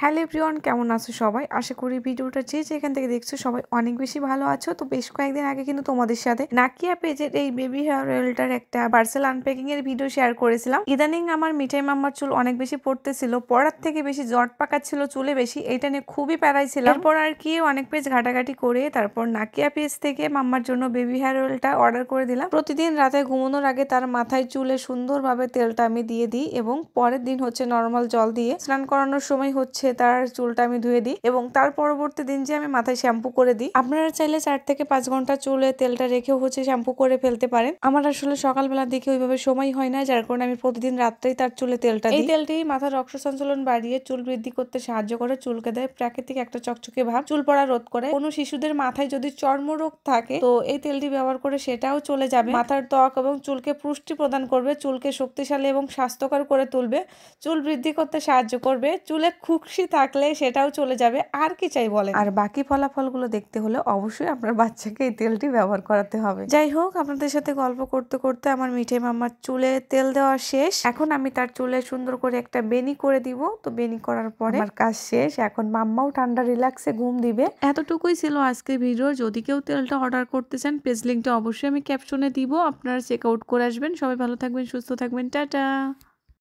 Hello everyone, কেমন আছো সবাই? আশা করি ভিডিওটা যে যেখান থেকে দেখছো সবাই অনেক বেশি ভালো আছো। তো বেশ কয়েকদিন আগে কিন্তু তোমাদের সাথে নাকিয়া পেজের এই বেবি হেয়ার অয়েলটার একটা পার্সেল আনপ্যাকিং এর ভিডিও শেয়ার করেছিলাম। ইদানিং আমার মিঠাই মাম্মার চুল অনেক বেশি পড়তেছিল, পড়ার থেকে বেশি জট পাকাচ্ছিল চুলে বেশি, এটা নিয়ে খুবই প্যারাই ছিলাম। এরপর আর কি অনেক পেজ ঘাটাঘাটি করে তারপর নাকিয়া পেজ থেকে মাম্মার জন্য বেবি হেয়ার অয়েলটা অর্ডার করে দিলাম। প্রতিদিন রাতে ঘুমানোর আগে তার মাথায় চুলে সুন্দরভাবে তেলটা আমি দিয়ে দিই এবং পরের দিন হচ্ছে নর্মাল জল দিয়ে স্নান করানোর সময় হচ্ছে তার চুলটা আমি ধুয়ে দিই এবং তার পরবর্তী দিন যে আমি মাথায় শ্যাম্পু করে দিই। আপনারা চাইলে 4 থেকে 5 ঘন্টা চুলে তেলটা রেখেও হচ্ছে শ্যাম্পু করে ফেলতে পারেন। আমার আসলে সকালবেলার দিকে ওইভাবে সময় হয় না, যার কারণে আমি প্রতিদিন রাত্রেই তার চুলে তেলটা দিই। এই তেলটি মাথার রক্ত সঞ্চালন বাড়িয়ে চুল বৃদ্ধি করতে সাহায্য করে, চুলকে দেয় প্রাকৃতিক একটা চকচকে ভাব, চুল পড়া রোধ করে। কোনো শিশুদের মাথায় যদি চর্মরোগ থাকে তো এই তেলটি ব্যবহার করে সেটাও চলে যাবে। মাথার ত্বক এবং চুলকে পুষ্টি প্রদান করবে, চুলকে শক্তিশালী এবং স্বাস্থ্যকর করে তুলবে, চুল বৃদ্ধি করতে সাহায্য করবে, চুলে খুশকি থাকলে সেটাও চলে যাবে। আর কি চাই বলেন? আর বাকি ফলাফলগুলো দেখতে হলে অবশ্যই আপনার বাচ্চাকে এই তেলটি ব্যবহার করাতে হবে। যাই হোক, আপনাদের সাথে গল্প করতে করতে আমার মিঠাই মামার চুলে তেল দেওয়া শেষ। এখন আমি তার চুলে সুন্দর করে একটা বেনি করে দিব। তো বেনি করার পরে আমার কাজ শেষ। এখন মাম্মাও ঠান্ডা রিল্যাক্সে ঘুম দিবে। এতটুকুই ছিল আজকের ভিডিও। যদি কেউ তেলটা অর্ডার করতে চান পেজ লিঙ্কটা অবশ্যই আমি ক্যাপশনে দিব, আপনারা চেক আউট করে আসবেন। সবাই ভালো থাকবেন, সুস্থ থাকবেন, টাটা।